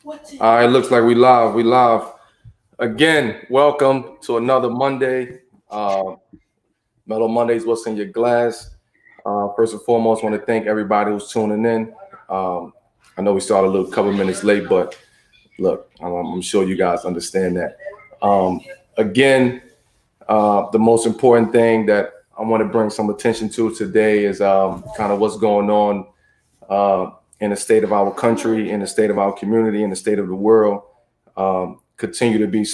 All right, looks like we live. We live again. Welcome to another Monday. Mellow Mondays. What's in your glass? First and foremost, want to thank everybody who's tuning in. Um, I know we started a little couple minutes late, but look, I'm sure you guys understand that. Um, again, the most important thing that I want to bring some attention to today is kind of what's going on uh, in the state of our country, in the state of our community, in the state of the world. Continue to be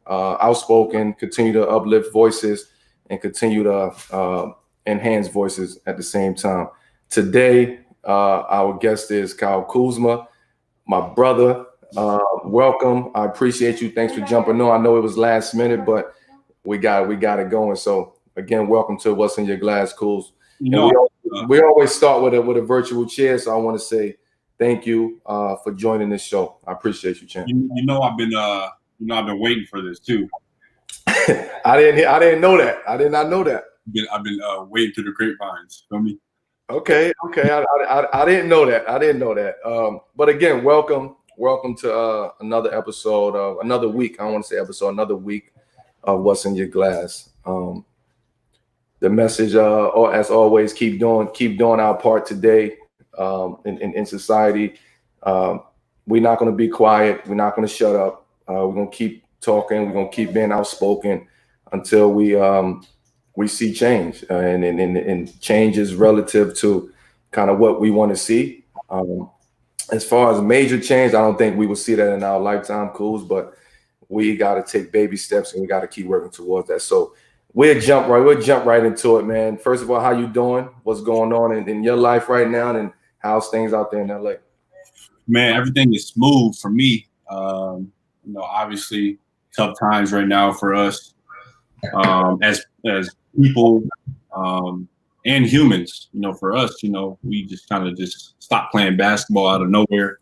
outspoken, continue to uplift voices, and continue to enhance voices at the same time. Today, our guest is Kuzma, my brother. Welcome. I appreciate you. Thanks for jumping on. I know it was last minute, but we got it going. So again, welcome to What's in Your Glass, Kuz. You And know, we always start with a virtual chair. So I want to say thank you for joining this show. I appreciate you, Champ. I've been waiting for this too. I didn't know that. I did not know that. I've been waiting through the grapevines. Feel me? Okay. I didn't know that. I didn't know that. But again, welcome to another episode of another week. I don't want to say episode, another week of What's in Your Glass. The message, or as always, keep doing our part today in society. We're not going to be quiet. We're not going to shut up. We're going to keep talking. We're going to keep being outspoken until we see change, and change is relative to kind of what we want to see. As far as major change, I don't think we will see that in our lifetime, Cools, but we got to take baby steps and we got to keep working towards that. So we'll jump right into it, man. First of all, how you doing? What's going on in your life right now, and how's things out there in LA? Man, everything is smooth for me. Obviously tough times right now for us as people and humans. For us, we just kind of just stopped playing basketball out of nowhere.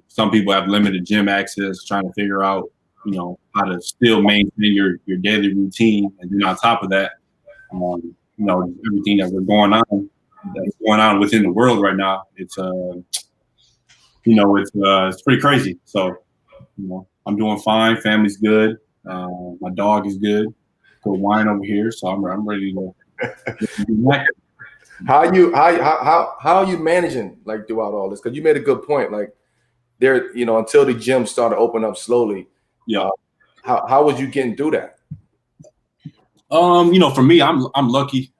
Some people have limited gym access, trying to figure out, how to still maintain your daily routine. And then on top of that, everything that's going on within the world right now, it's pretty crazy. So, I'm doing fine. Family's good. My dog is good. Good wine over here. So I'm ready to go. How are you managing like throughout all this? Because you made a good point. Like there, until the gym started to open up slowly. Yeah. How was you getting through that? For me, I'm lucky.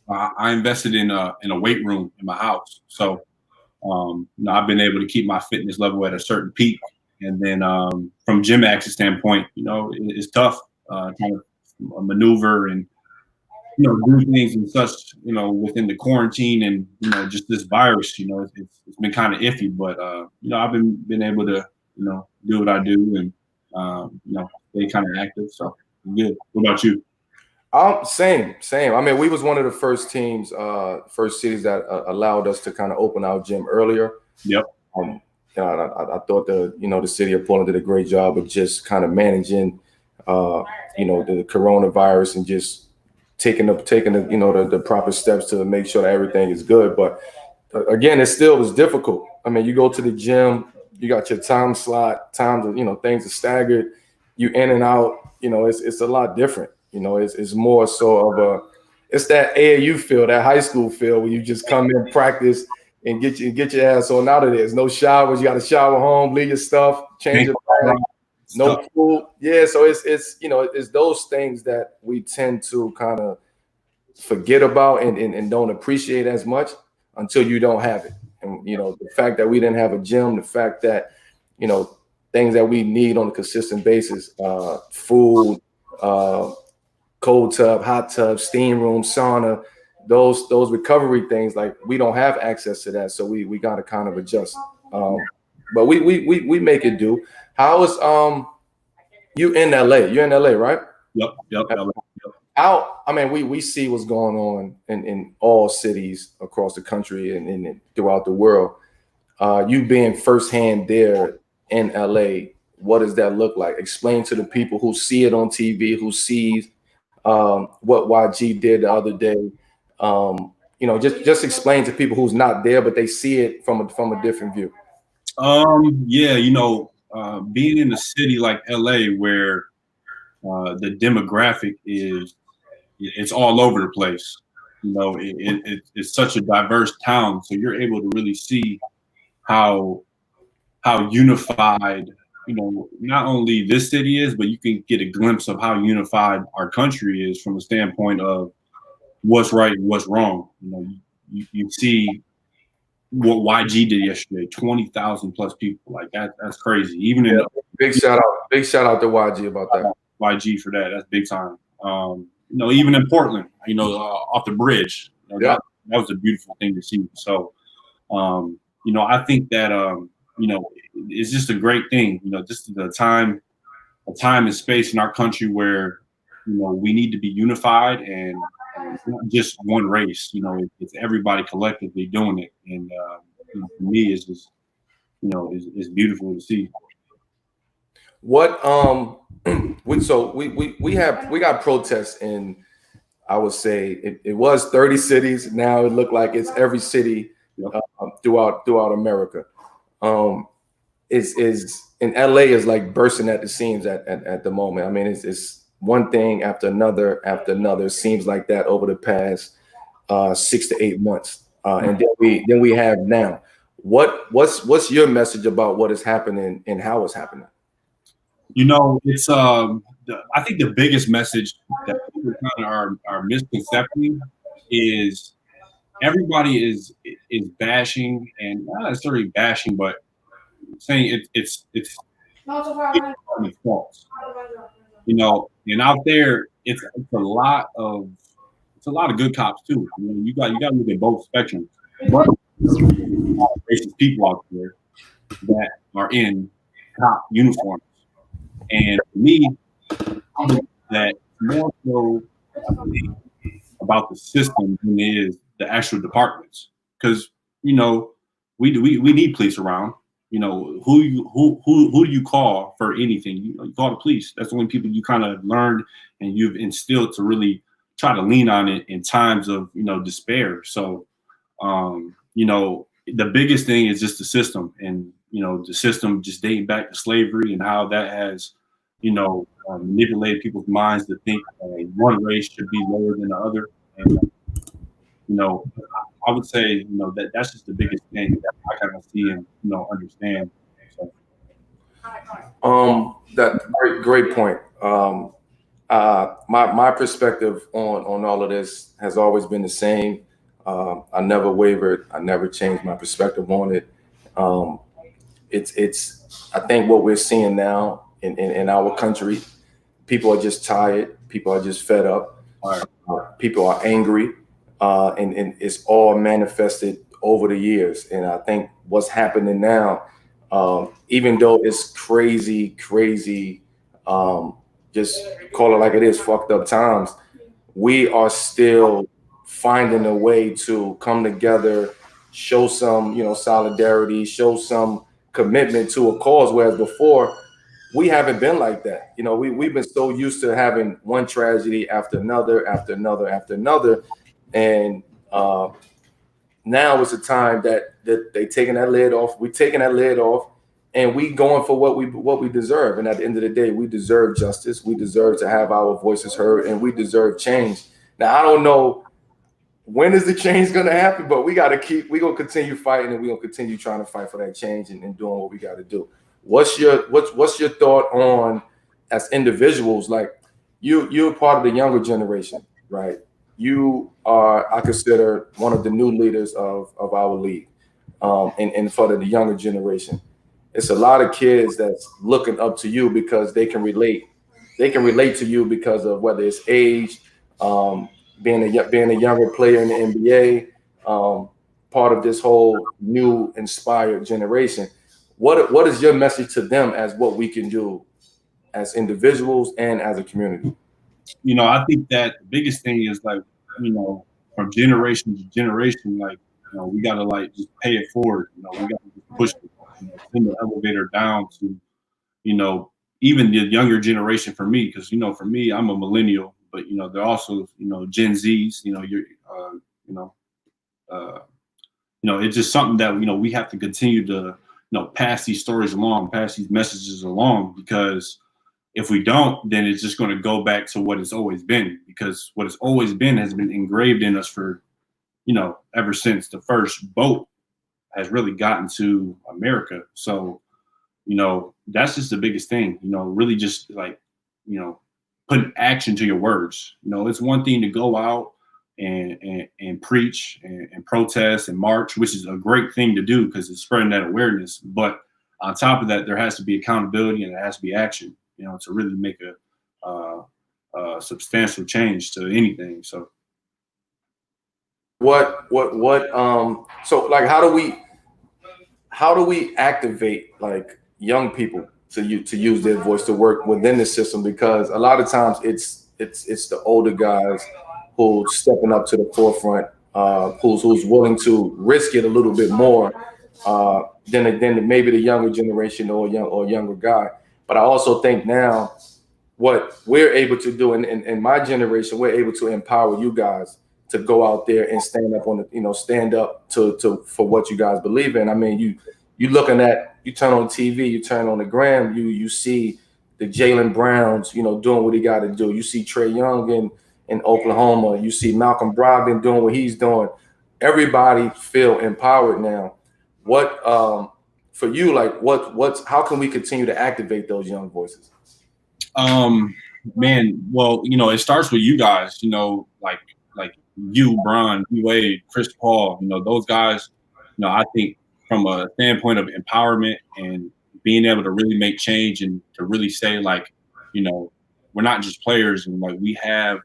I invested in a weight room in my house, so I've been able to keep my fitness level at a certain peak. And then from gym access standpoint, it's tough trying to maneuver and do things and such, within the quarantine and just this virus. It's been kind of iffy, but I've been able to do what I do and stay kind of active. So good. What about you? Same. I mean, we was one of the first teams, first cities that allowed us to kind of open our gym earlier. Yep. I thought the city of Portland did a great job of just kind of managing, the coronavirus and just taking the proper steps to make sure that everything is good. But again, it still was difficult. I mean, you go to the gym, you got your time slot, things are staggered. You in and out, it's a lot different. It's more so of it's that AAU feel, that high school feel where you just come in, practice, and get your ass on out of there. There's no showers. You got to shower home, leave your stuff, change your bag, no food. Yeah, so it's those things that we tend to kind of forget about and don't appreciate as much until you don't have it. And the fact that we didn't have a gym, the fact that things that we need on a consistent basis, food, cold tub, hot tub, steam room, sauna, those recovery things, like we don't have access to that, so we got to kind of adjust. But we make it do. How is you in LA? You're in LA, right? Yep. I mean, we see what's going on in all cities across the country and throughout the world. You being firsthand there in LA, what does that look like? Explain to the people who see it on TV, who sees what YG did the other day. Just explain to people who's not there, but they see it from a different view. Yeah, being in a city like LA where the demographic it's all over the place. It's such a diverse town, so you're able to really see how unified, not only this city is, but you can get a glimpse of how unified our country is from the standpoint of what's right and what's wrong. You see what YG did yesterday, 20,000 plus people. Like that's crazy. Even in big shout out to YG about that. YG for that. That's big time. Even in Portland, off the bridge, that was a beautiful thing to see. So, I think that, it's just a great thing, just a time and space in our country where, we need to be unified, and it's not just one race, it's everybody collectively doing it. And, for me, it's just, it's beautiful to see. What we got protests in, I would say it was 30 cities. Now it looked like it's every city throughout America. Is in LA is like bursting at the seams at the moment. I mean, it's one thing after another after another. It seems like that over the past 6 to 8 months, and then we have now. What's your message about what is happening and how it's happening? It's I think the biggest message that people kind of are misconcepting is everybody is bashing, and not necessarily bashing, but saying it's false. And out there it's a lot of good cops too. You got to look at both spectrums. But there's a lot of racist people out there that are in cop uniforms. And for me, I think that more so about the system than it is the actual departments. Because we need police around. Who do you call for anything? You call the police. That's the only people you kind of learned and you've instilled to really try to lean on it in times of despair. So the biggest thing is just the system, and the system just dating back to slavery and how that has manipulated people's minds to think one race should be lower than the other. And I would say that's just the biggest thing that I kind of see and understand. So. That great point. My perspective on all of this has always been the same. I never wavered. I never changed my perspective on it. It's I think what we're seeing now in our country, people are just tired. People are just fed up. People are angry, and it's all manifested over the years. And I think what's happening now, even though it's crazy, just call it like it is, fucked up times, we are still finding a way to come together, show some, solidarity, show some commitment to a cause. Whereas before, we haven't been like that. We've been so used to having one tragedy after another, after another, after another. And now is the time that they taking that lid off. We're taking that lid off, and we going for what we deserve. And at the end of the day, we deserve justice. We deserve to have our voices heard, and we deserve change. Now, I don't know when is the change going to happen, but we're going to continue fighting, and we're going to continue trying to fight for that change and doing what we got to do. What's your thought on, as individuals, like you're part of the younger generation, right? You are, I consider, one of the new leaders of our league, and for the younger generation. It's a lot of kids that's looking up to you because they can relate. They can relate to you because of whether it's age, being a younger player in the NBA, part of this whole new inspired generation. What is your message to them as what we can do as individuals and as a community? I think that the biggest thing is like, from generation to generation, like, we gotta like just pay it forward. We gotta just push it, send the elevator down to, even the younger generation for me, because for me, I'm a millennial, but they're also Gen Zs. It's just something that we have to continue to pass these stories along, pass these messages along, because if we don't, then it's just going to go back to what it's always been, because what it's always been has been engraved in us for, ever since the first boat has really gotten to America. So, that's just the biggest thing, really just like, putting action to your words. It's one thing to go out and preach and protest and march, which is a great thing to do because it's spreading that awareness. But on top of that, there has to be accountability and there has to be action, to really make a substantial change to anything. So so like how do we activate like young people to use their voice to work within the system? Because a lot of times it's the older guys who's stepping up to the forefront, who's willing to risk it a little bit more than maybe the younger generation or younger guy. But I also think now what we're able to do in my generation, we're able to empower you guys to go out there and stand up on the, stand up to for what you guys believe in. I mean, you looking at, you turn on TV, you turn on the gram, you see the Jaylen Browns, doing what he got to do. You see Trae Young in Oklahoma. You see Malcolm Brogdon doing what he's doing. Everybody feel empowered now. What for you, like how can we continue to activate those young voices? Man, well, it starts with you guys, like you, Bron, you, Wade, Chris Paul, those guys, I think from a standpoint of empowerment and being able to really make change and to really say like, we're not just players and like we have,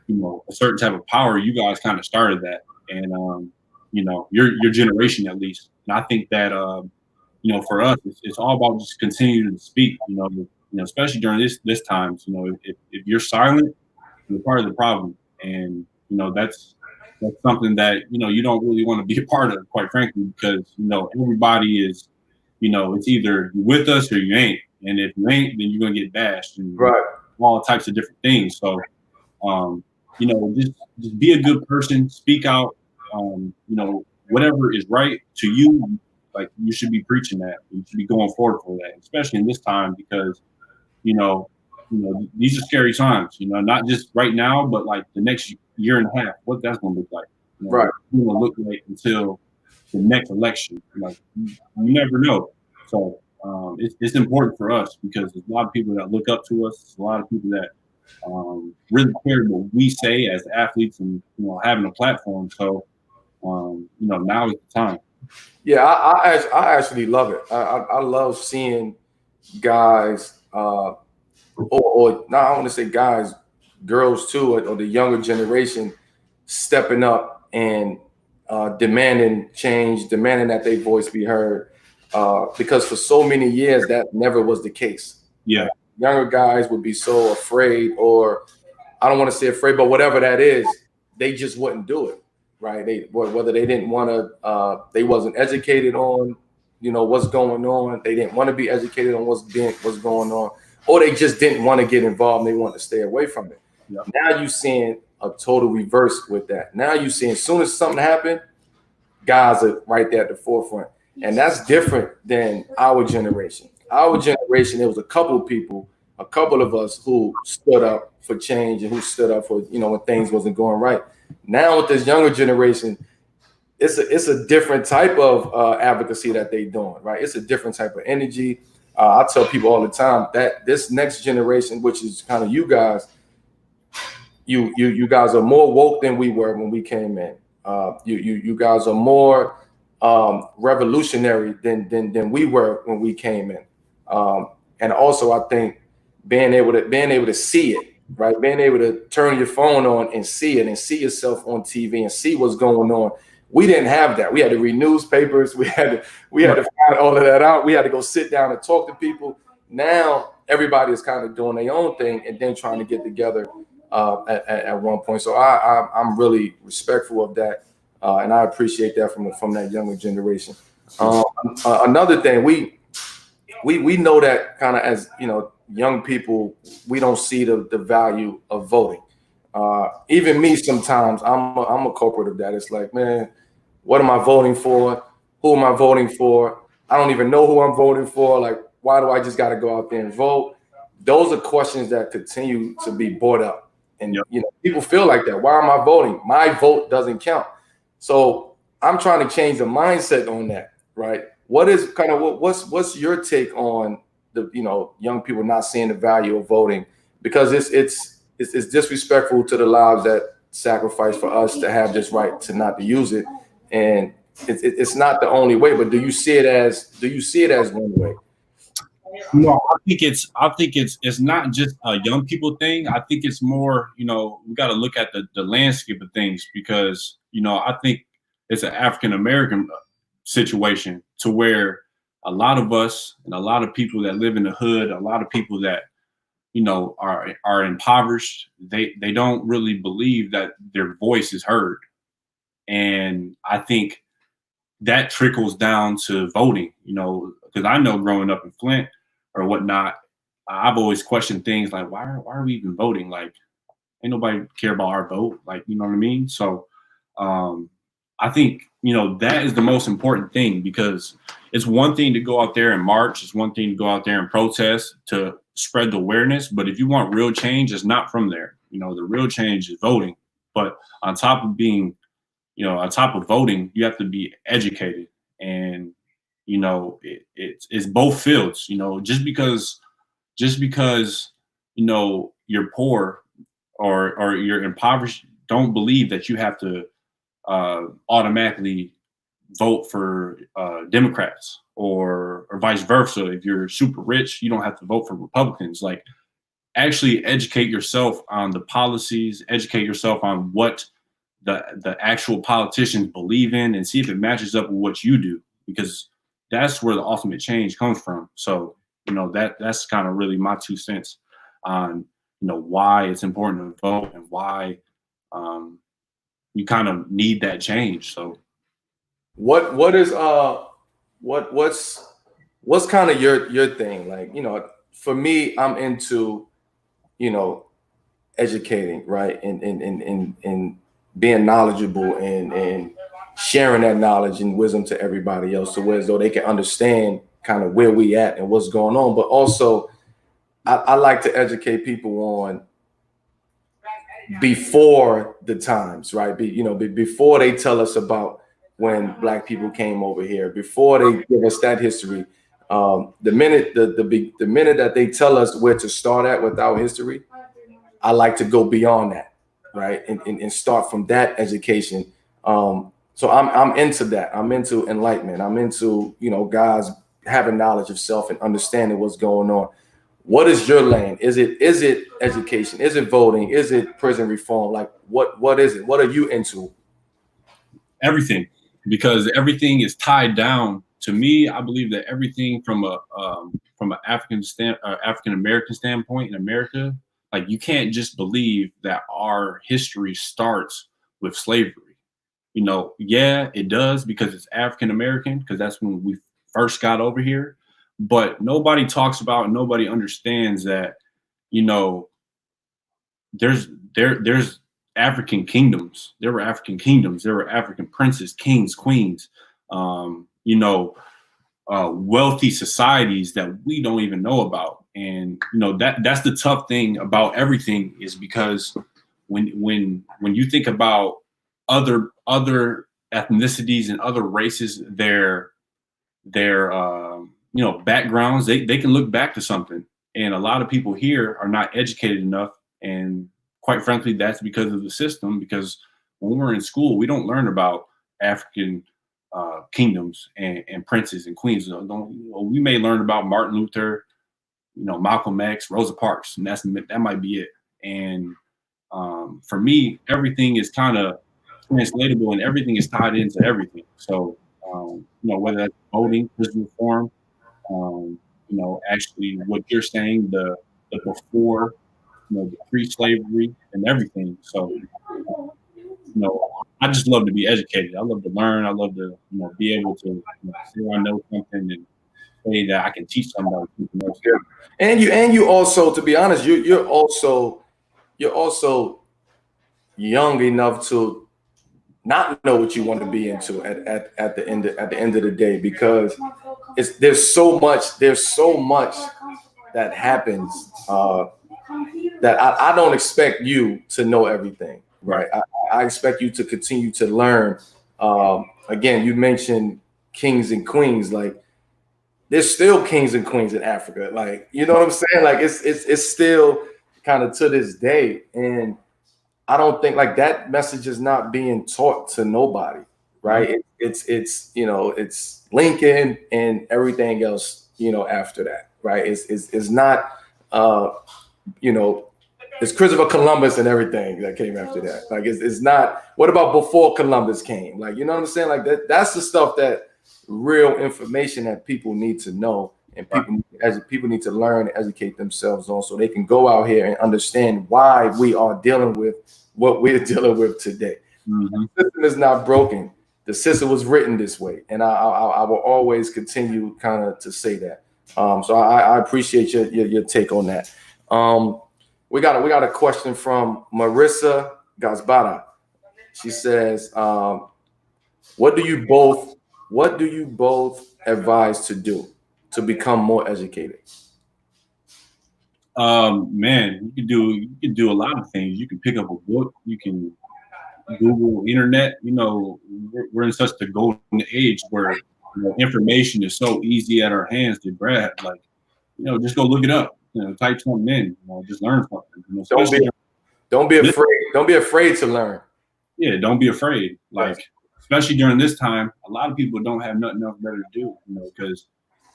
a certain type of power. You guys kind of started that. And, your generation at least. And I think that, for us, it's all about just continuing to speak, especially during this time, if you're silent, you're part of the problem. And, that's something that, you don't really want to be a part of, quite frankly, because, everybody is, it's either you're with us or you ain't. And if you ain't, then you're going to get bashed and right. all types of different things. So, just be a good person, speak out, whatever is right to you, like you should be preaching that. You should be going forward for that, especially in this time, because, these are scary times, not just right now, but like the next year and a half, what that's going to look like. Right. It's going to look like until the next election. Like, you never know. So it's important for us because there's a lot of people that look up to us. There's a lot of people that really care what we say as athletes and, having a platform. So, now is the time. Yeah, I actually love it. I love seeing guys, or no, I want to say guys, girls too, or the younger generation stepping up and demanding change, demanding that their voice be heard. Because for so many years that never was the case. Yeah, younger guys would be so afraid, or I don't want to say afraid, but whatever that is, they just wouldn't do it. Right? Whether they didn't want to, they wasn't educated on, what's going on. They didn't want to be educated on what's going on, or they just didn't want to get involved. And they want to stay away from it. Yeah. Now you're seeing a total reverse with that. Now you're seeing as soon as something happened, guys are right there at the forefront, and that's different than our generation. Our generation, there was a couple of us who stood up for change and who stood up for, when things wasn't going right. Now with this younger generation, it's a different type of advocacy that they're doing, right? It's a different type of energy. I tell people all the time that this next generation, which is kind of you guys, you guys are more woke than we were when we came in. You guys are more revolutionary than we were when we came in. And also, I think being able to see it, right? Being able to turn your phone on and see it and see yourself on TV and see what's going on. We didn't have that. We had to read newspapers. We had to find all of that out. We had to go sit down and talk to people. Now everybody is kind of doing their own thing and then trying to get together at one point. So I'm really respectful of that, and I appreciate that from that younger generation. Another thing, we know that kind of as young people, we don't see the value of voting. Even me, sometimes I'm a culprit of that. It's like, man, what am I voting for? Who am I voting for? I don't even know who I'm voting for. Like, why do I just got to go out there and vote? Those are questions that continue to be brought up. And, Yep. people feel like that. Why am I voting? My vote doesn't count. So I'm trying to change the mindset on that, right? What is kind of what's your take on the, young people not seeing the value of voting? Because it's disrespectful to the lives that sacrifice for us to have this right to not to use it. And it's not the only way, but do you see it as one way? No, I think it's not just a young people thing. I think it's more, we got to look at the landscape of things, because I think it's an African American situation, to where a lot of us and a lot of people that live in the hood, a lot of people that are impoverished, they don't really believe that their voice is heard. And I think that trickles down to voting, because I know growing up in Flint or whatnot, I've always questioned things like, why are we even voting? Like, ain't nobody care about our vote. Like, you know what I mean? So I think, that is the most important thing, because it's one thing to go out there and march. It's one thing to go out there and protest to spread the awareness. But if you want real change, it's not from there. The real change is voting. But on top of being, on top of voting, you have to be educated. And, it's both fields, just because, you're poor or you're impoverished, don't believe that you have to automatically vote for Democrats, or vice versa. If you're super rich, you don't have to vote for Republicans. Like, actually educate yourself on the policies, educate yourself on what the actual politicians believe in, and see if it matches up with what you do, because that's where the ultimate change comes from. So, that's kind of really my 2 cents on, why it's important to vote, and why you kind of need that change. So What's kind of your thing? Like, for me, I'm into, you know, educating, right? And being knowledgeable, and sharing that knowledge and wisdom to everybody else, so as though they can understand kind of where we at and what's going on. But also, I like to educate people on before the times, right? Before they tell us about when Black people came over here, before they give us that history. The minute that they tell us where to start at with our history, I like to go beyond that, right? And start from that education. So I'm into that. I'm into enlightenment. I'm into, guys having knowledge of self and understanding what's going on. What is your lane? Is it education? Is it voting? Is it prison reform? Like, what is it? What are you into? everything, because everything is tied down. To me, I believe that everything from an African American standpoint in America, like, you can't just believe that our history starts with slavery. Yeah, it does, because it's African American, because that's when we first got over here. But nobody talks about, nobody understands that, you know, there's African kingdoms. There were African kingdoms. There were African princes, kings, queens. Wealthy societies that we don't even know about. And that's the tough thing about everything, is because when you think about other ethnicities and other races, their backgrounds, they can look back to something. And a lot of people here are not educated enough, and quite frankly, that's because of the system. Because when we're in school, we don't learn about African kingdoms and princes and queens. We may learn about Martin Luther, Malcolm X, Rosa Parks, and that might be it. And for me, everything is kind of translatable, and everything is tied into everything. So whether that's voting, prison reform, actually what you're saying, the before, the pre-slavery and everything. So I just love to be educated. I love to learn. I love to be able to say I know something, and say that I can teach somebody something else. Yeah. And you also, to be honest, you're also young enough to not know what you want to be into at the end of the day, because there's so much that happens that I don't expect you to know everything, right? I expect you to continue to learn. Again, you mentioned kings and queens, like there's still kings and queens in Africa, like you know what I'm saying? Like it's still kind of to this day, and I don't think like that message is not being taught to nobody, right? It's it's Lincoln and everything else, after that, right? It's not you know, it's Christopher Columbus and everything that came after that. Like it's not. What about before Columbus came? Like you know what I'm saying? Like that's the stuff that real information that people need to know, and people need to learn and educate themselves on, so they can go out here and understand why we are dealing with what we're dealing with today. The system is not broken. The system was written this way, and I will always continue kind of to say that. So I appreciate your take on that. We got a question from Marissa Gazbara. She says, what do you both advise to do to become more educated? Man, you can do a lot of things. You can pick up a book. You can Google, internet. We're in such the golden age where information is so easy at our hands to grab. Like, just go look it up. Type something in. Just learn something. Don't be afraid. Don't be afraid to learn. Yeah, don't be afraid. Like, especially during this time, a lot of people don't have nothing else better to do. Because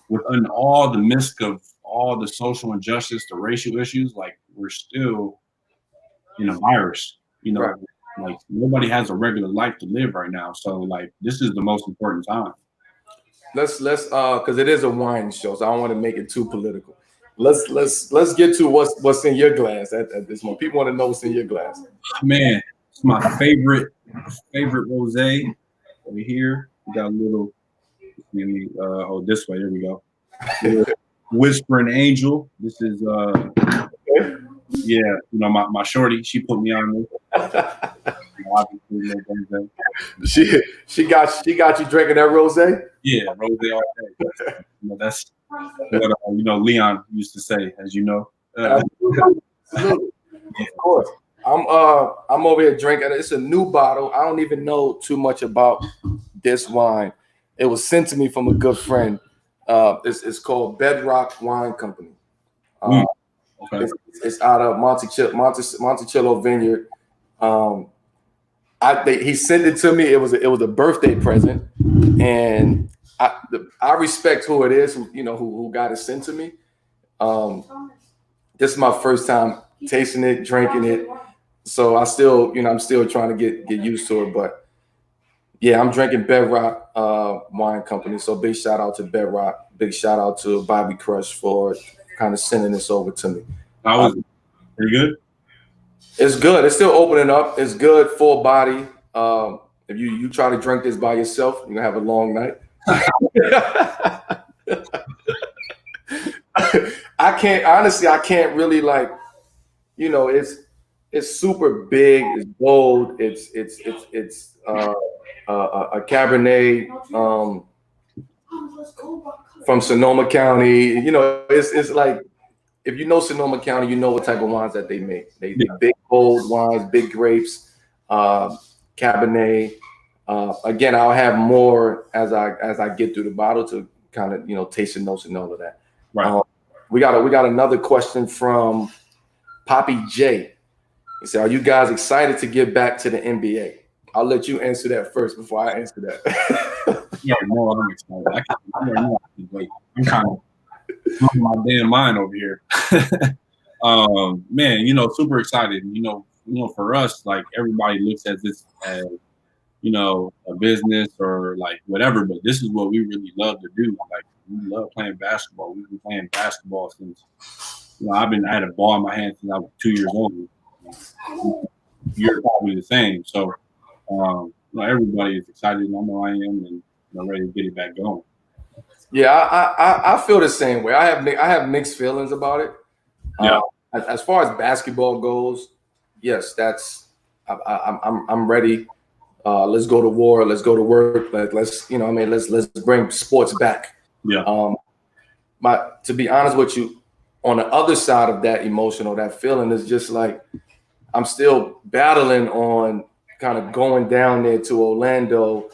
within all the midst of all the social injustice, the racial issues, like we're still in a virus. Right. Like nobody has a regular life to live right now. So like this is the most important time. Let's because it is a wine show, so I don't want to make it too political. Let's get to what's in your glass at this moment. People want to know what's in your glass. Man, it's my favorite rosé over here. We got a little maybe this way. Here we go. Whispering Angel. This is yeah, my shorty, she put me on this. She got you drinking that rosé? Yeah, rosé all day. That's what Leon used to say, as you know. Absolutely. Of course. I'm over here drinking. It's a new bottle. I don't even know too much about this wine. It was sent to me from a good friend. It's called Bedrock Wine Company. Okay. It's out of Monticello Vineyard. He sent it to me. It was a birthday present, and I respect who it is, who got it sent to me. This is my first time tasting it, drinking it, so I'm still trying to get used to it. But yeah, I'm drinking Bedrock Wine Company. So big shout out to Bedrock. Big shout out to Bobby Crush for kind of sending this over to me. How was it? Pretty good? It's good. It's still opening up. It's good, full body. If you try to drink this by yourself, you're gonna have a long night. I can't really like, it's super big, it's bold, it's a Cabernet from Sonoma County. It's like, if you know Sonoma County, you know what type of wines that they make. They big, bold wines, big grapes, Cabernet. Again, I'll have more as I get through the bottle to kind of taste the notes and all of that. Right. We got another question from Poppy J. He said, "Are you guys excited to get back to the NBA?" I'll let you answer that first before I answer that. Yeah, no, I'm excited. I'm kind of losing my damn mind over here. Man, super excited. For us, like everybody looks at this as a business or like whatever, but this is what we really love to do. Like we love playing basketball. We've been playing basketball since I had a ball in my hand since I was 2 years old. You're probably the same. So everybody is excited, and I know I am, and ready to get it back going. Yeah, I feel the same way. I have mixed feelings about it. Yeah. As far as basketball goes, yes, I'm ready. Let's go to war. Let's go to work. Let's bring sports back. Yeah. To be honest with you, on the other side of that emotion or that feeling is just like I'm still battling on kind of going down there to Orlando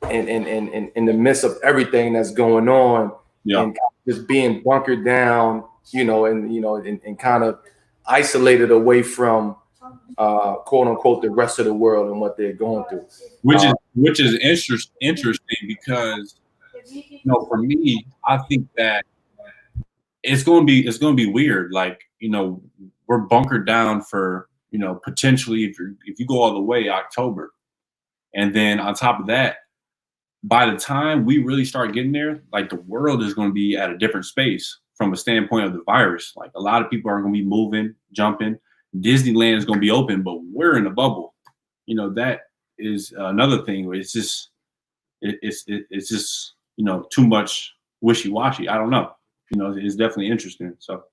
in the midst of everything that's going on, Yeah. and just being bunkered down, and kind of isolated away from quote unquote the rest of the world and what they're going through. Which is interesting because for me, I think that it's going to be weird. Like we're bunkered down for potentially if you go all the way October, and then on top of that, by the time we really start getting there, like the world is going to be at a different space from a standpoint of the virus. Like a lot of people are going to be moving, jumping. Disneyland is going to be open, but we're in a bubble. That is another thing. Where it's just too much wishy-washy. I don't know. It's definitely interesting. So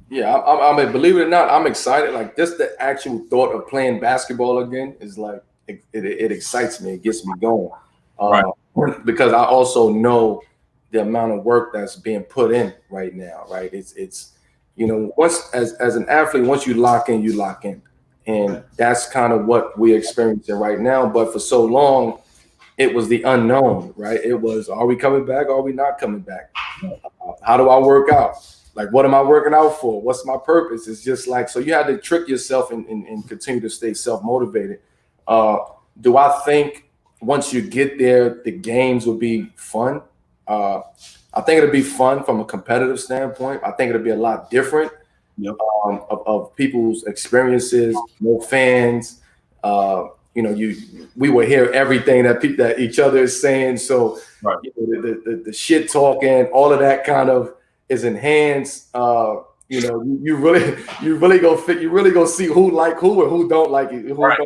yeah, I mean, believe it or not, I'm excited. Like just the actual thought of playing basketball again is like it excites me. It gets me going. Right. Because I also know the amount of work that's being put in right now. Right. It's once as an athlete, once you lock in, you lock in, and that's kind of what we're experiencing right now. But for so long, it was the unknown. Right. It was, are we coming back? Are we not coming back? How do I work out? Like, what am I working out for? What's my purpose? It's just like, so you had to trick yourself and continue to stay self-motivated. Do I think once you get there, the games will be fun? I think it'll be fun from a competitive standpoint. I think it'll be a lot different. Yep. Of people's experiences, no fans. We will hear everything that each other is saying. So right. The shit talking, all of that kind of is enhanced. You really go see who like who and who don't like it. Right.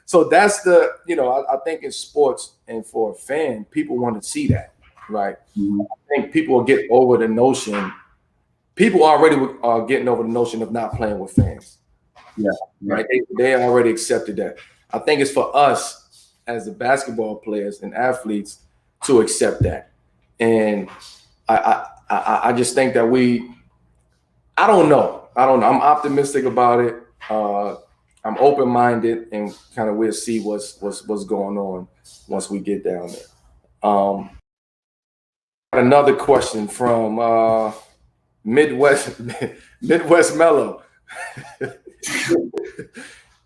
So that's I think in sports and for a fan, people want to see that, right? Mm-hmm. I think people will get over the notion. People already are getting over the notion of not playing with fans. Yeah, right. They already accepted that. I think it's for us as the basketball players and athletes to accept that. And I just think that I don't know. I'm optimistic about it. I'm open-minded, and kind of we'll see what's going on once we get down there. Another question from Midwest Mellow.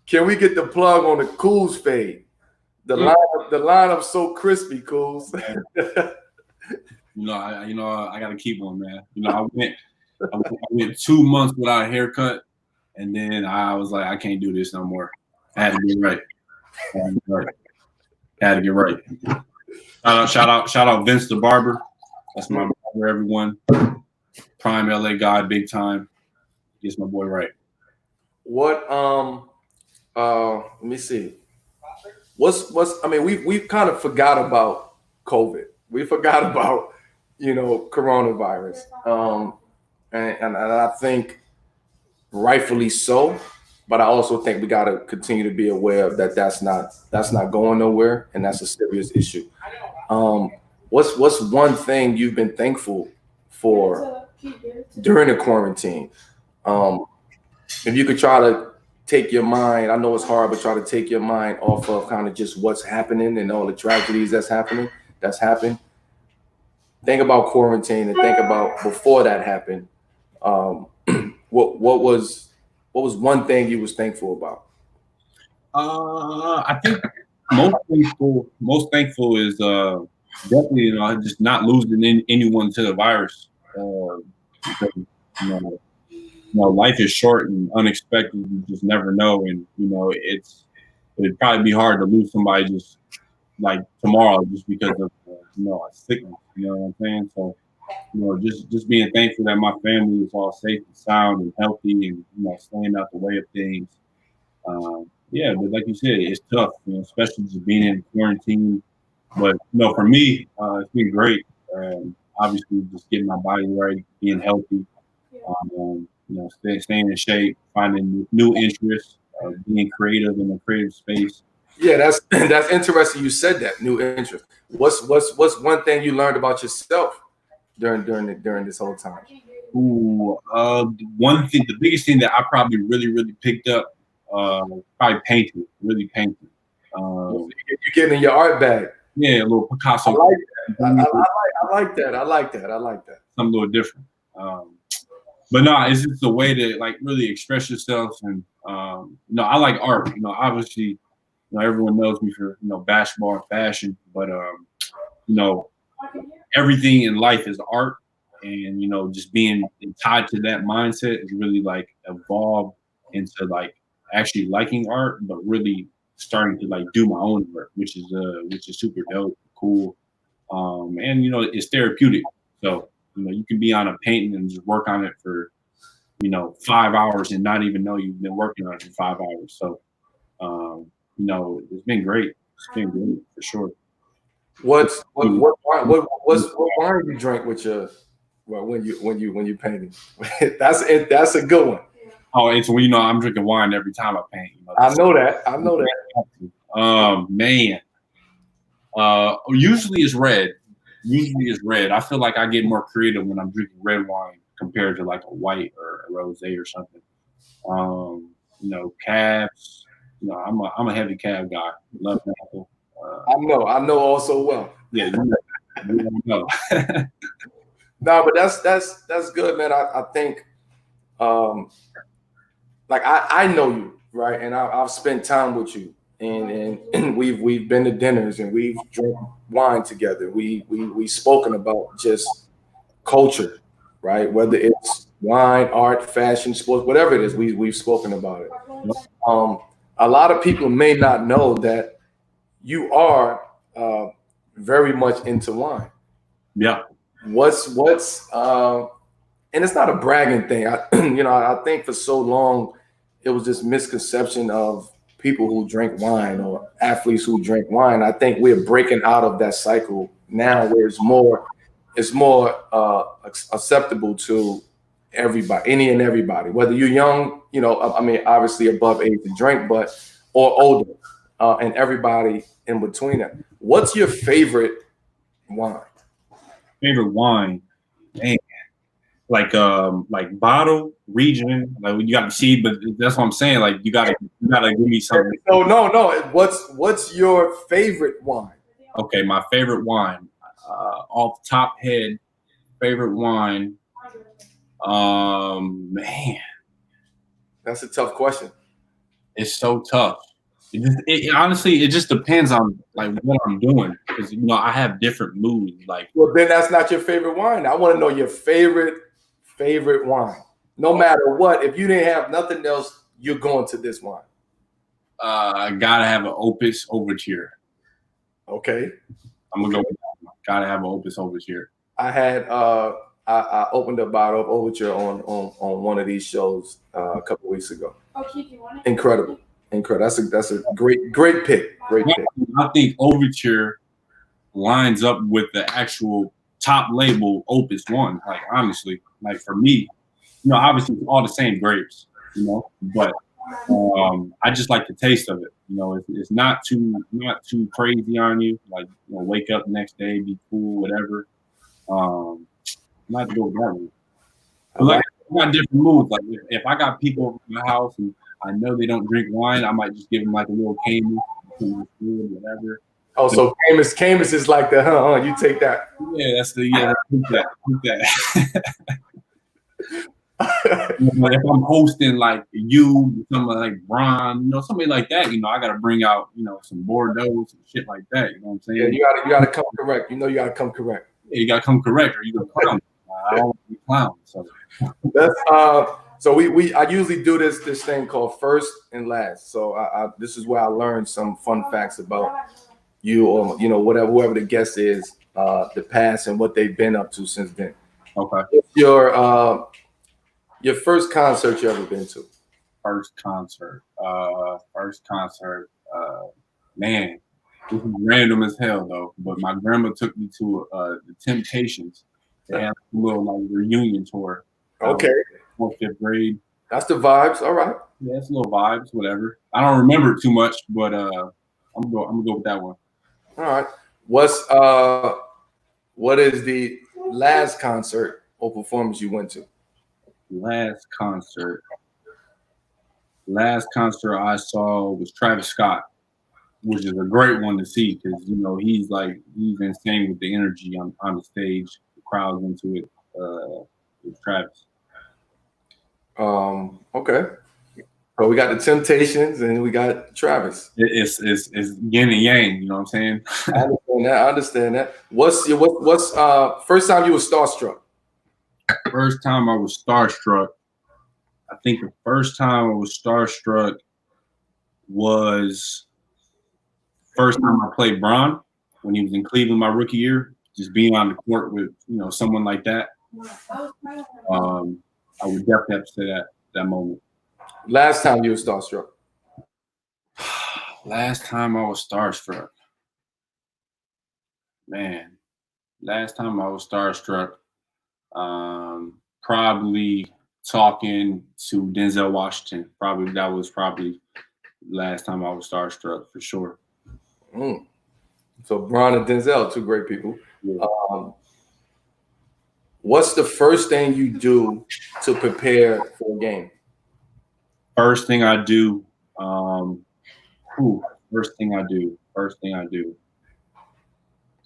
Can we get the plug on the Kuz fade? The lineup so crispy, Kuz. I got to keep one, man. I went 2 months without a haircut, and then I was like, I can't do this no more. I had to get right. Had to get right. Shout out Vince the barber. That's my barber, everyone. Prime LA guy, big time. Gets my boy right. What let me see. I mean, we've kind of forgot about COVID. We forgot about coronavirus. And I think rightfully so, but I also think we got to continue to be aware of that's not going nowhere, and that's a serious issue. What's one thing you've been thankful for during the quarantine? If you could try to take your mind, I know it's hard, but try to take your mind off of kind of just what's happening and all the tragedies that's happened. Think about quarantine and think about before that happened. What was one thing you was thankful about? I think most thankful is definitely just not losing anyone to the virus. Because, life is short and unexpected. You just never know, and it'd probably be hard to lose somebody just like tomorrow just because of a sickness. You know what I'm saying? So just being thankful that my family is all safe and sound and healthy, and staying out the way of things. Yeah, but like you said, it's tough, especially just being in quarantine. But for me, it's been great. Obviously, just getting my body right, being healthy, staying in shape, finding new interests, being creative in a creative space. Yeah, that's interesting. You said that new interest. What's one thing you learned about yourself during this whole time? Ooh, one thing, the biggest thing that I probably really picked up, probably painting, really painting. You're getting in your art bag. Yeah, a little Picasso. I like that. I like that. I like that. I like that. Something a little different. But no, it's just a way to like really express yourself. And I like art. Obviously, everyone knows me for basketball and fashion, but you know, everything in life is art, and just being tied to that mindset is really like evolved into like actually liking art, but really starting to like do my own work, which is super dope, cool, and it's therapeutic. So you can be on a painting and just work on it for 5 hours and not even know you've been working on it for 5 hours. So it's been great. It's been great for sure. What wine you drink with your when you painting? That's a good one. Oh, it's I'm drinking wine every time I paint. I know that. I know that. Man. Usually it's red. I feel like I get more creative when I'm drinking red wine compared to like a white or a rosé or something. Cabs. I'm a heavy cab guy. Love apple. I know also well. Yeah, you know. No, but that's good, man. I think, like I know you, right, and I've spent time with you, and we've been to dinners and we've drank wine together. We spoken about just culture, right? Whether it's wine, art, fashion, sports, whatever it is, we've spoken about it. A lot of people may not know that you are very much into wine. Yeah. What's and it's not a bragging thing. I think for so long it was this misconception of people who drink wine or athletes who drink wine. I think we're breaking out of that cycle now, where it's more acceptable to everybody, any and everybody, whether you're young, obviously above age to drink, or older, and everybody in between that. What's your favorite wine? Favorite wine, man. Like bottle, region, like you got to see, but that's what I'm saying. Like you gotta give me something. No. What's your favorite wine? Okay, my favorite wine, off the top head, favorite wine. Man, that's a tough question. It's so tough. Honestly, it just depends on like what I'm doing, because I have different moods. Like, well, then that's not your favorite wine. I want to know your favorite wine. No matter what, if you didn't have nothing else, you're going to this wine. I gotta have an Opus Overture. Okay, I'm gonna go with that one. Gotta have an Opus Overture. I had I opened a bottle of Overture on one of these shows a couple weeks ago. Incredible. That's a great pick. I think Overture lines up with the actual top label Opus One. Like honestly, like for me, obviously it's all the same grapes, but I just like the taste of it. It's not too crazy on you. Like wake up the next day, be cool, whatever. Not to go down. Like I got different moods. Like if I got people over my house and I know they don't drink wine, I might just give them like a little Camus, whatever. Oh, so Camus is like the you take that. Yeah, that's the that. If I'm hosting like something like Bron, somebody like that, I gotta bring out, some Bordeaux, some shit like that. You know what I'm saying? Yeah, you gotta come correct. You gotta come correct. Yeah, you gotta come correct, or you gonna clown. I don't want to be clown. So that's so I usually do this thing called first and last. So this is where I learned some fun facts about you, or whoever the guest is, the past and what they've been up to since then. Okay. What's your first concert you ever been to? First concert. Man, this is random as hell though. But my grandma took me to the Temptations. They had a little like reunion tour. Okay. 4th, 5th grade. That's the vibes. All right. Yeah, it's little vibes, whatever. I don't remember too much, but I gonna go with that one. All right. What is the last concert or performance you went to? Last concert I saw was Travis Scott, which is a great one to see because he's insane with the energy on the stage. The crowd's into it. With Travis. Okay. So we got the Temptations and we got Travis. It's yin and yang. You know what I'm saying? I understand that. What's first time you were starstruck? First time I was starstruck. I think the first time I was starstruck was first time I played Bron when he was in Cleveland my rookie year. Just being on the court with someone like that. I would definitely have to say that moment. Last time you were starstruck? Last time I was starstruck. Man, last time I was starstruck, probably talking to Denzel Washington. That was last time I was starstruck for sure. So Bron and Denzel, two great people. Yeah. What's the first thing you do to prepare for a game? First thing I do. First thing I do.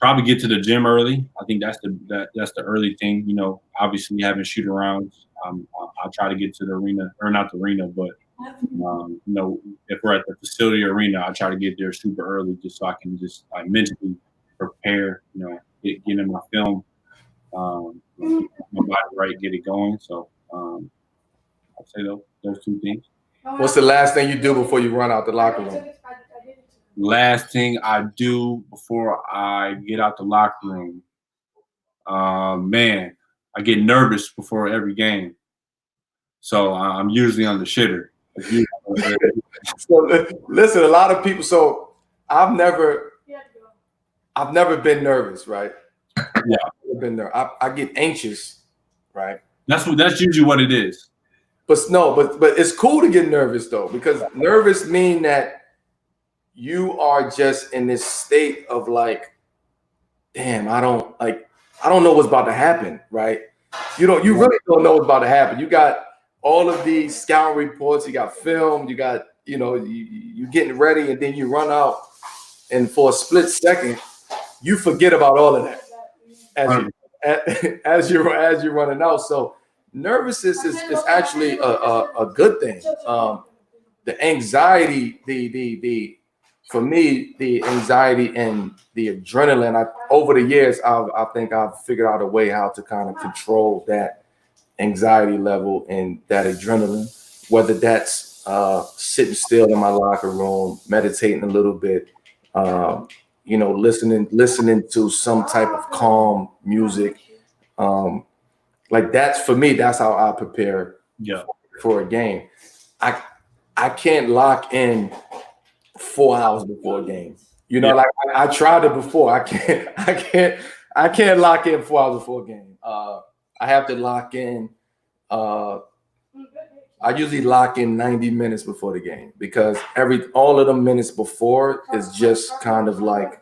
Probably get to the gym early. I think that's the early thing. Obviously having shoot arounds. I try to get to the arena, or not the arena, but if we're at the facility arena, I try to get there super early just so I can just mentally prepare. Get in my film, my body right, get it going. So I'd say those two things. What's the last thing you do before you run out the locker room? Last thing I do before I get out the locker room, man, I get nervous before every game, so I'm usually on the shitter. So listen, a lot of people. So I've never been nervous, right? Yeah, I've never been there. I get anxious, right? That's usually what it is. But it's cool to get nervous though, because nervous mean that you are just in this state of like, damn, I don't know what's about to happen, right? You really don't know what's about to happen. You got all of these scout reports, you got film, you got, you getting ready, and then you run out, and for a split second, you forget about all of that as you're running out. So nervousness is actually a good thing. The anxiety, for me, the anxiety and the adrenaline, over the years, I think I've figured out a way how to kind of control that anxiety level and that adrenaline, whether that's sitting still in my locker room, meditating a little bit, listening to some type of calm music. Like that's, for me, that's how I prepare for a game. I can't lock in 4 hours before a game. Like I tried it before. I can't lock in 4 hours before a game. I have to lock in. I usually lock in 90 minutes before the game, because all of the minutes before is just kind of like,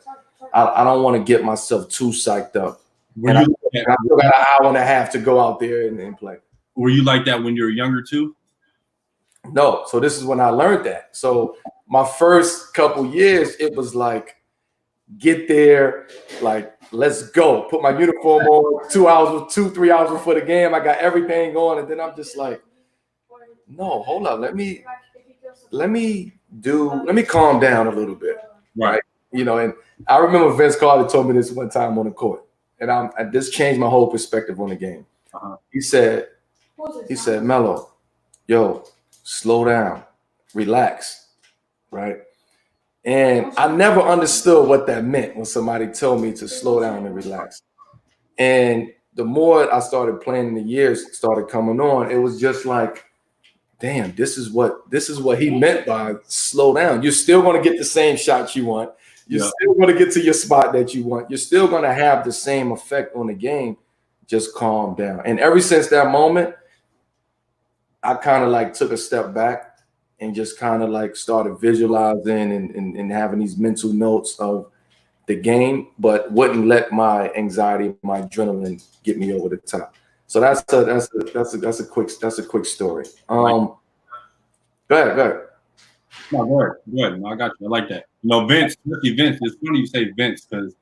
I don't want to get myself too psyched up. I still got an hour and a half to go out there and play. Were you like that when you were younger too? No. So this is when I learned that. So my first couple years, it was like, get there, like, let's go. Put my uniform on 3 hours before the game. I got everything going. And then I'm just like, no, hold up. Let me calm down a little bit. Right. And I remember Vince Carter told me this one time on the court. And this changed my whole perspective on the game. He said, Melo, yo, slow down, relax, right? And I never understood what that meant when somebody told me to slow down and relax. And the more I started playing and the years started coming on, it was just like, damn, this is what he meant by slow down. You're still going to get the same shots you want. You're still going to get to your spot that you want. You're still going to have the same effect on the game. Just calm down. And ever since that moment, I kind of like took a step back and just kind of like started visualizing and having these mental notes of the game, but wouldn't let my anxiety, my adrenaline get me over the top. So that's a quick story. Go ahead, go ahead. No, go ahead. Go ahead. No, I got you. I like that. You know, Vince, especially Vince, it's funny you say Vince because,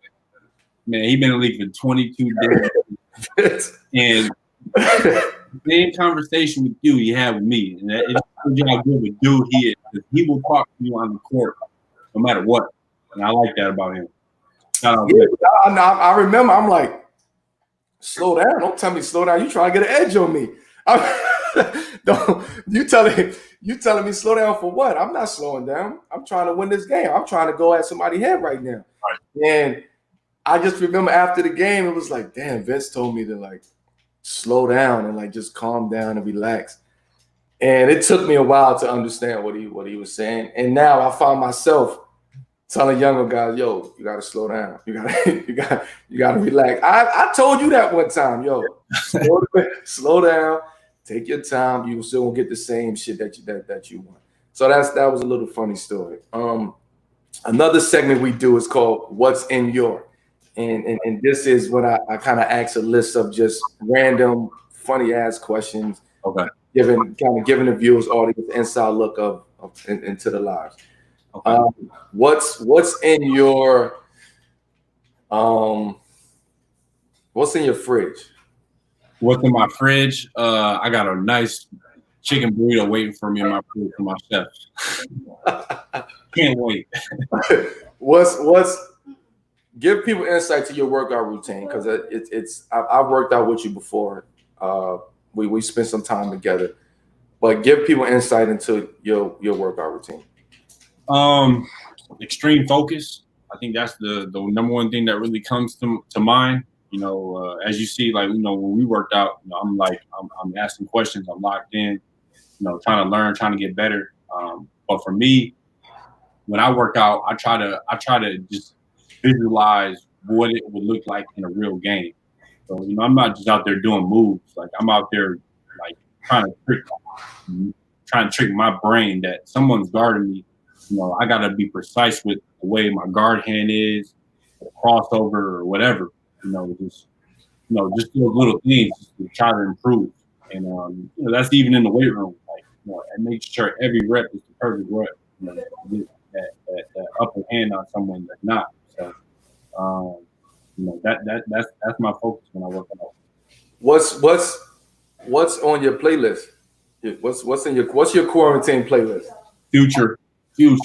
man, he been in the league for 22 days. And same conversation with you he had with me. And it shows you how good of a dude he is. Because he will talk to you on the court no matter what. And I like that about him. I remember, I'm like, slow down. Don't tell me slow down. You trying to get an edge on me. Don't you telling me slow down for what? I'm not slowing down. I'm trying to win this game. I'm trying to go at somebody's head right now. Right. And I just remember after the game, it was like, damn, Vince told me to like slow down and like just calm down and relax. And it took me a while to understand what he was saying. And now I find myself telling younger guys, yo, you gotta slow down. You gotta relax. I told you that one time, yo. Slow down, take your time. You still won't get the same shit that you want. So that was a little funny story. Another segment we do is called What's in Your. And this is when I kind of ask a list of just random funny ass questions. Okay. Giving the viewers audience inside look into the lives. Okay. What's in your fridge? What's in my fridge? I got a nice chicken burrito waiting for me in my fridge from my chef. Can't wait. Give people insight to your workout routine because I've worked out with you before. We spent some time together, but give people insight into your workout routine. Extreme focus. I think that's the number one thing that really comes to mind. You know, as you see, like, you know, when we worked out, you know, I'm asking questions, I'm locked in, you know, trying to learn, trying to get better. But for me, when I work out, I try to just visualize what it would look like in a real game. So, you know, I'm not just out there doing moves. Like, I'm out there like trying to trick my brain that someone's guarding me. You know, I gotta be precise with the way my guard hand is, or crossover, or whatever. You know, just those little things just to try to improve. And you know, that's even in the weight room. Like, you know, and make sure every rep is the perfect rep. You know, get that upper hand on someone that's not. So, you know, that's my focus when I work out. What's on your playlist? What's your quarantine playlist? Future. You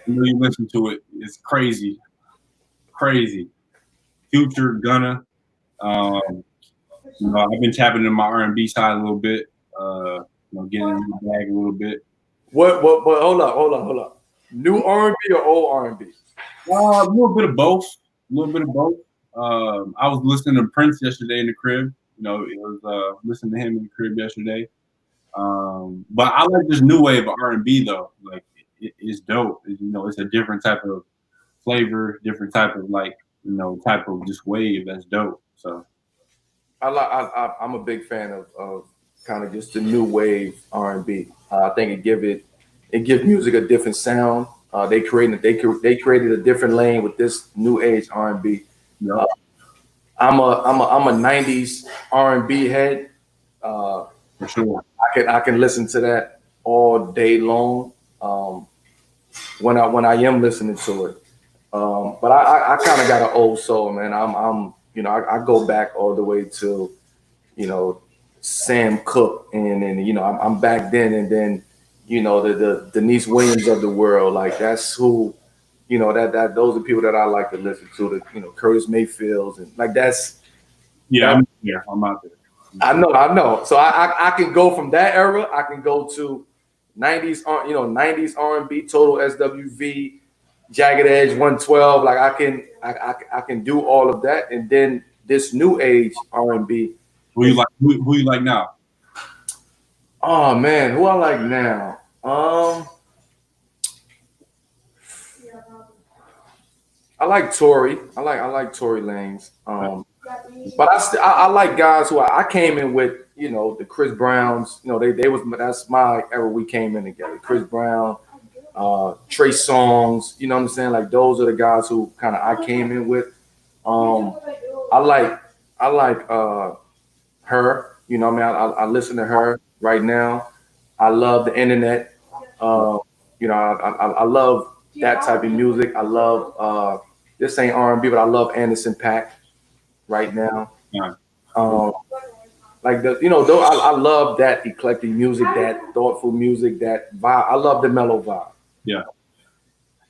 know, you listen to it, it's crazy. Future, Gunna. You know, I've been tapping in my R&B side a little bit. You know, getting in the bag a little bit. What? Hold up. New R&B or old R&B? A little bit of both. I was listening to Prince yesterday in the crib. You know, it was listening to him in the crib yesterday. But I like this new wave of R&B though. Like, it's dope. You know, it's a different type of flavor, different type of type of just wave that's dope. So I'm a big fan of kind of just the new wave R&B. I think it gives music a different sound. They created a different lane with this new age R&B. Yep. I'm a 90s R&B head. For sure. I can listen to that all day long. When I am listening to it. But I kind of got an old soul, man. I'm you know, I go back all the way to, you know, Sam Cooke and you know, I'm back then, and then, you know, the Denise Williams of the world. Like, that's who, you know, that those are people that I like to listen to. The, you know, Curtis Mayfields, and like that's I'm out there. I know. So I can go from that era. I can go to 90s, you know, 90s R&B, Total SWV, Jagged Edge, 112. Like, I can do all of that, and then this new age R&B. Who you like now? Oh man, who I like now? I like Tory. I like Tory Lanez. But I like guys who I came in with, you know, the Chris Browns, you know, they was that's my era we came in together. Chris Brown, Trey Songs, you know what I'm saying? Like those are the guys who kind of I came in with. Um, I like I like her, you know what I mean? I listen to her right now. I love the internet. Uh, you know, I love that type of music. I love this ain't R&B, but I love Anderson Paak right now. Yeah. Um, like the you know, though I love that eclectic music, that thoughtful music, that vibe. I love the mellow vibe. Yeah.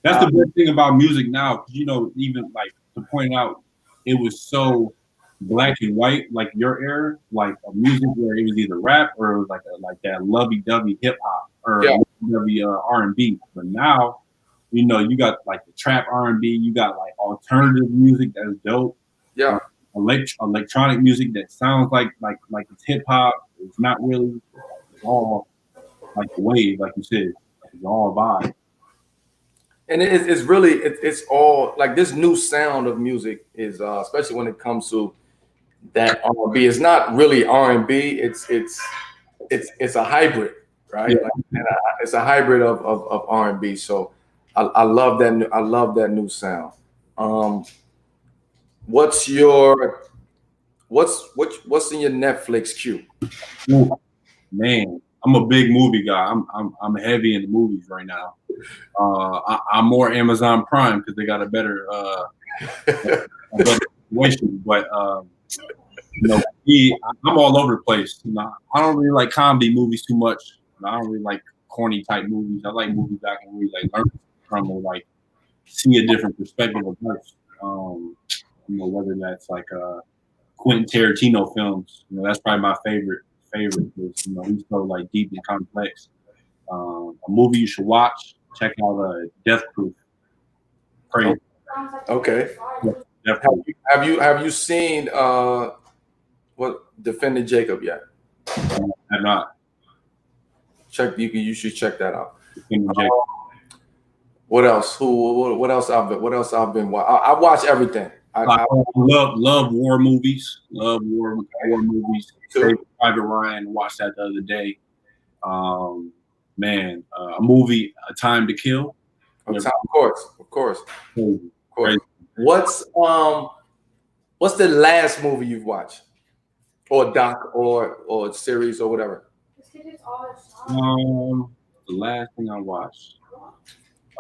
That's the good thing about music now. You know, even like to point out, it was so black and white, like your era, like a music where it was either rap or it was like that lovey-dovey hip hop or Yeah. lovey R&B. But now, you know, you got like the trap R&B, you got like alternative music that's dope. Yeah. Electronic music that sounds like it's hip hop. It's not really. It's all like the wave, like you said. It's all vibe. And it's really it's all like this new sound of music is especially when it comes to that R&B. It's not really R&B. It's a hybrid, right? Yeah. Like, it's a hybrid of R&B. So I love that. I love that new sound. Um, what's your what's in your Netflix queue? Ooh, man, I'm a big movie guy. I'm heavy in the movies right now. I'm more Amazon Prime because they got a better situation. But you know, I'm all over the place. You know, I don't really like comedy movies too much. I don't really like corny type movies. I like movies that I can really like learn from or like see a different perspective of life. You know, whether that's like Quentin Tarantino films. You know, that's probably my favorite because you know he's so like deep and complex. A movie you should watch. Check out Death Proof. Crazy. Okay. Yeah, Death Proof. Have you seen what Defending Jacob yet? I'm not. You should check that out. Defending Jacob. What else? What else I've been I watch everything. I love war movies. Love war movies. Saving Private Ryan. Watched that the other day. Man, a movie, A Time to Kill. Of course. Crazy. What's the last movie you've watched, or doc, or series, or whatever? The last thing I watched,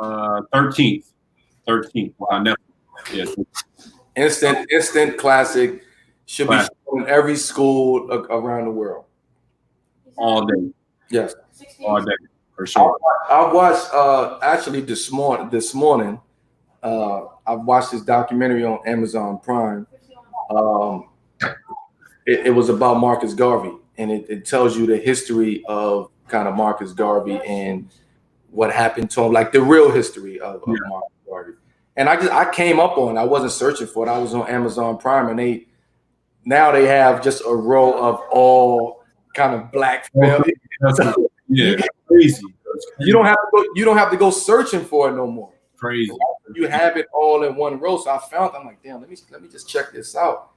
13th on Netflix. Yeah, Instant classic. Should Classic. be shown in every school around the world. all day, Yes. all day for sure. I watched actually this morning. I watched this documentary on Amazon Prime. Um, it was about Marcus Garvey, and it tells you the history of kind of Marcus Garvey and what happened to him, like the real history of Marcus Garvey. And I came up on it. I wasn't searching for it. I was on Amazon Prime, and they have just a row of all kind of black film. Yeah, crazy. You don't have to go searching for it no more. Crazy. You have it all in one row. So I found, I'm like, damn, let me just check this out.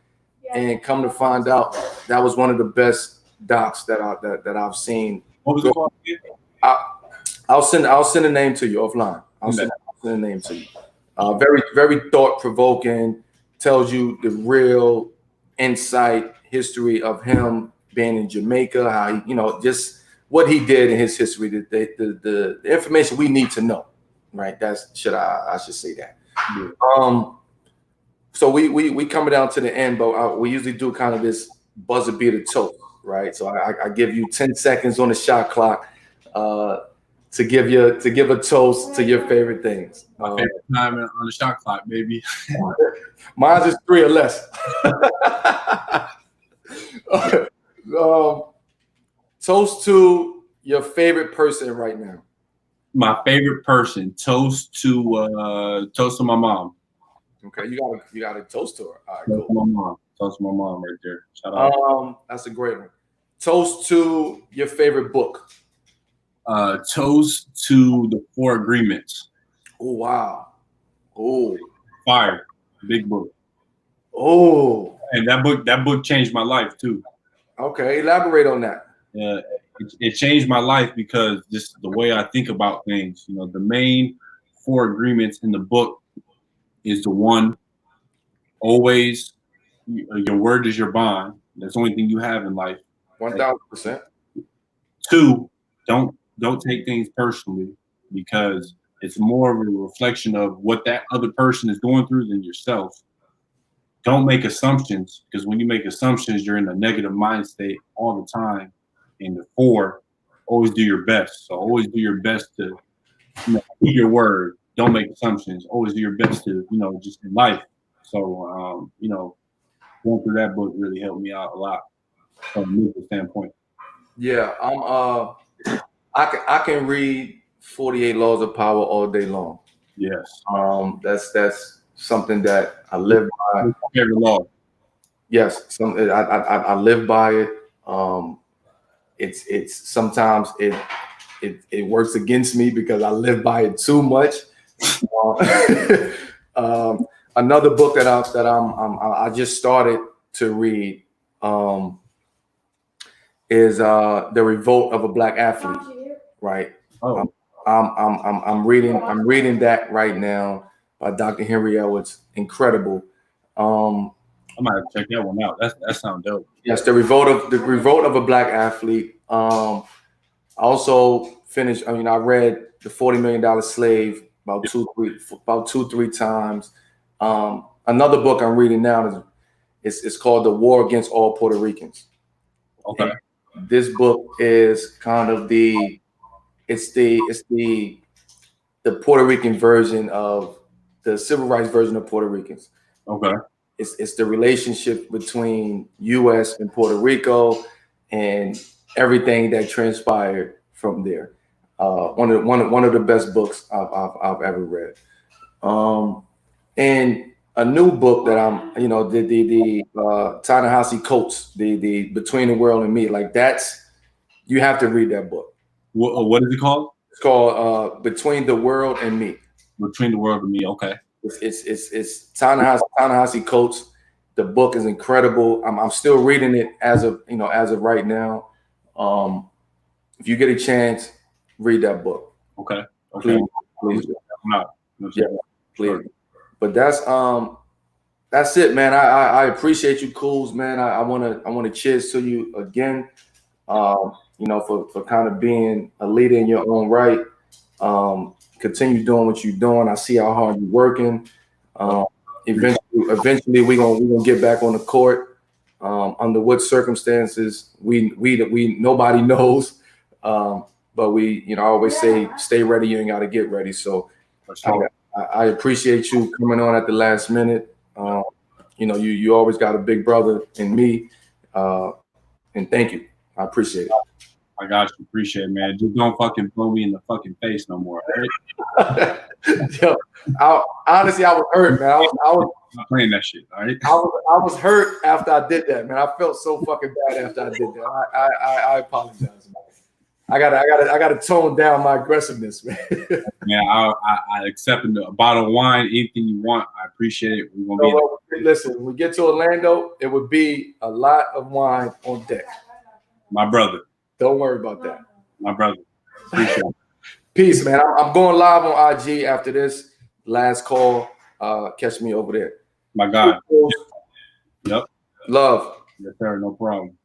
And come to find out, that was one of the best docs that I've seen. What was it called? I'll send a name to you offline. I'll send a name to you. Very, very thought provoking. Tells you the real insight history of him being in Jamaica, how he, just what he did in his history, the information we need to know, right? I should say that. Yeah. So we coming down to the end, but we usually do kind of this buzzer beater toast, right? So I give you 10 seconds on the shot clock to give a toast to your favorite things. My favorite time on the shot clock, baby. Mine's is 3 or less. Toast to your favorite person right now. My favorite person. Toast to my mom. Okay, you got to toast to her. All right, toast cool. to my mom. Toast to my mom right there. Shout out. That's a great one. Toast to your favorite book. Toast to the 4 Agreements. Oh wow. Oh. Fire. Big book. Oh. And that book changed my life too. Okay, elaborate on that. It changed my life because just the way I think about things. You know, the main 4 agreements in the book is the one, always your word is your bond. That's the only thing you have in life. 1000%. 2, don't take things personally because it's more of a reflection of what that other person is going through than yourself. Don't make assumptions because when you make assumptions, you're in a negative mind state all the time. And the 4, always do your best. So always do your best to keep your word. Don't make assumptions. Always do your best to just in life. So going through that book really helped me out a lot from a mental standpoint. Yeah, I can read 48 Laws of Power all day long. Yes. That's something that I live by. Every law. Yes, I live by it. It's sometimes it works against me because I live by it too much. Another book that I just started to read is The Revolt of a Black Athlete. Right. Oh. I'm reading that right now by Dr. Henry Edwards. Incredible. I might have to check that one out. That sounds dope. Yes, the revolt of a Black Athlete. I also finished. I read The $40 Million Slave about 2-3 times. Another book I'm reading now is called The War Against All Puerto Ricans. Okay. And this book is kind of the Puerto Rican version of the civil rights version of Puerto Ricans. Okay. It's the relationship between U.S. and Puerto Rico and everything that transpired from there. One of the best books I've ever read. And a new book that I'm, the Ta-Nehisi Coates, the Between the World and Me. Like you have to read that book. What is it called? It's called Between the World and Me. Between the World and Me. Okay. It's Ta-Nehisi Coates. The book is incredible. I'm still reading it as of right now. If you get a chance, read that book. Okay. Please. Yeah, please. But that's it, man. I appreciate you, Kuz, man. I wanna cheers to you again. For kind of being a leader in your own right. Continue doing what you're doing. I see how hard you're working. Eventually we're gonna get back on the court. Under what circumstances we nobody knows. But I always say stay ready, you ain't gotta get ready. So I appreciate you coming on at the last minute. You always got a big brother in me. And thank you. I appreciate it. I got you. Appreciate it, man. Just don't fucking blow me in the fucking face no more. Right? Yo, honestly, I was hurt, man. I was not playing that shit. All right. I was hurt after I did that, man. I felt so fucking bad after I did that. I apologize, man. I gotta tone down my aggressiveness, man. Man, I accept a bottle of wine, anything you want. I appreciate it. We're gonna listen, when we get to Orlando, it would be a lot of wine on deck. My brother. Don't worry about that. My brother. Appreciate it. Peace, man. I'm going live on IG after this last call. Catch me over there. My God. Yep. Love. Yes, sir. No problem.